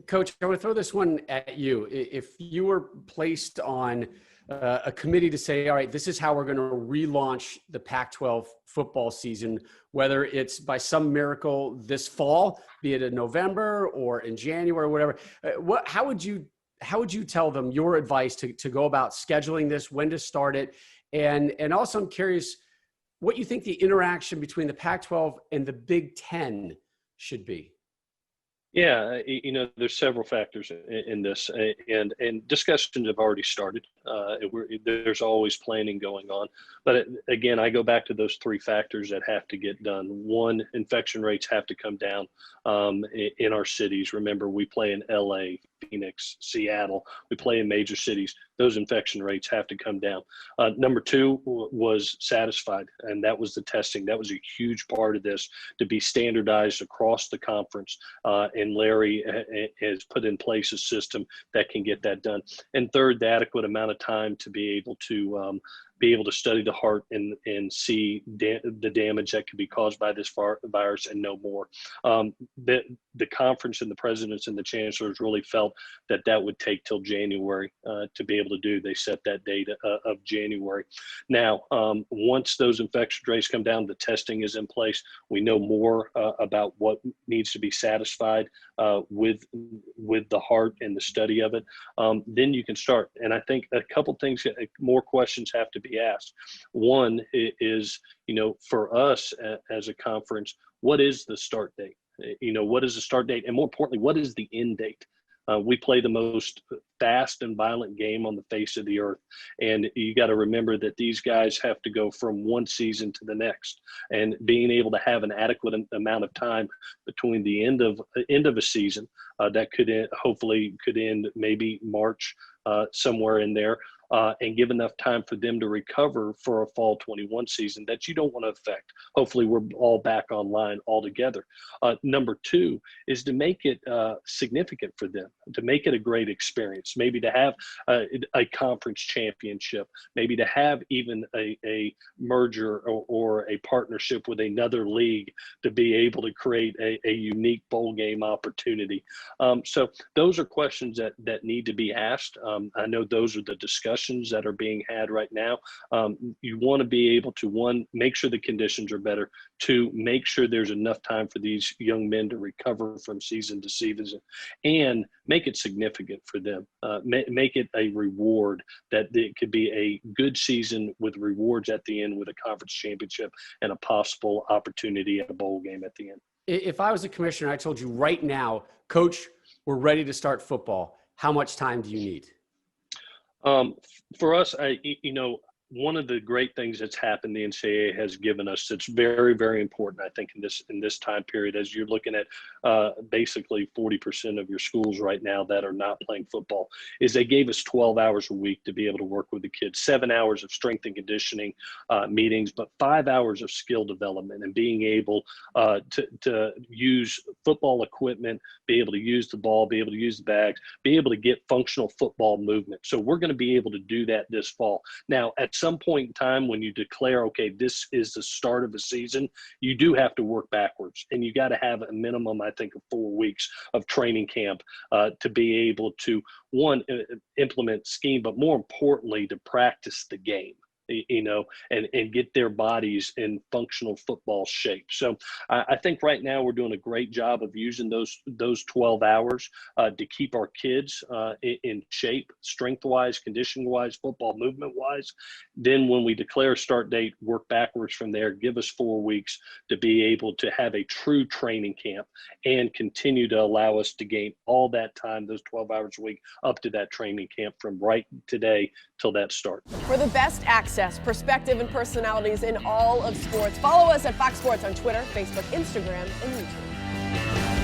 Coach, I want to throw this one at you. If you were placed on a committee to say, all right, this is how we're going to relaunch the Pac-12 football season, whether it's by some miracle this fall, be it in November or in January or whatever, how would you tell them your advice to go about scheduling this, when to start it? And also I'm curious what you think the interaction between the Pac-12 and the Big Ten should be. Yeah, there's several factors in this, and discussions have already started. There's always planning going on, but again, I go back to those three factors that have to get done. One, infection rates have to come down in our cities. Remember, we play in LA, Phoenix, Seattle. We play in major cities. Those infection rates have to come down. Number two was satisfied, and that was the testing. That was a huge part of this, to be standardized across the conference. And Larry has put in place a system that can get that done. And third, the adequate amount of time to be able to study the heart and see the damage that could be caused by this virus and no more. The conference and the presidents and the chancellors really felt that would take till January to be able to do. They set that date of January. Now, once those infection rates come down, the testing is in place. We know more about what needs to be satisfied with the heart and the study of it. Then you can start. And I think a couple things, more questions have to be asked. One is, for us as a conference, what is the start date? What is the start date? And more importantly, what is the end date? We play the most fast and violent game on the face of the earth. And you got to remember that these guys have to go from one season to the next, and being able to have an adequate amount of time between the end of a season that hopefully could end maybe March, somewhere in there, and give enough time for them to recover for a fall 21 season that you don't want to affect. Hopefully we're all back online altogether. Number two is to make it significant for them, to make it a great experience, maybe to have a conference championship, maybe to have even a merger or a partnership with another league to be able to create a unique bowl game opportunity. So those are questions that need to be asked. I know those are the discussions that are being had right now. You want to be able to, one, make sure the conditions are better, two, make sure there's enough time for these young men to recover from season to season, and make it significant for them. Make it a reward, that it could be a good season with rewards at the end, with a conference championship and a possible opportunity at a bowl game at the end. If I was a commissioner, I told you right now, Coach, we're ready to start football, how much time do you need? For us, one of the great things that's happened, the NCAA has given us, that's very, very important, I think, in this time period, as you're looking at basically 40% of your schools right now that are not playing football, is they gave us 12 hours a week to be able to work with the kids, 7 hours of strength and conditioning meetings, but 5 hours of skill development, and being able to use football equipment, be able to use the ball, be able to use the bags, be able to get functional football movement. So we're going to be able to do that this fall. Now, at some point in time, when you declare, okay, this is the start of the season, you do have to work backwards, and you got to have a minimum, I think, of 4 weeks of training camp to be able to, one, implement scheme, but more importantly, to practice the game. And get their bodies in functional football shape. So I think right now we're doing a great job of using those 12 hours to keep our kids in shape, strength-wise, conditioning-wise, football movement-wise. Then when we declare a start date, work backwards from there, give us 4 weeks to be able to have a true training camp and continue to allow us to gain all that time, those 12 hours a week, up to that training camp from right today till that start. For the best access, perspective, and personalities in all of sports, follow us at Fox Sports on Twitter, Facebook, Instagram, and YouTube.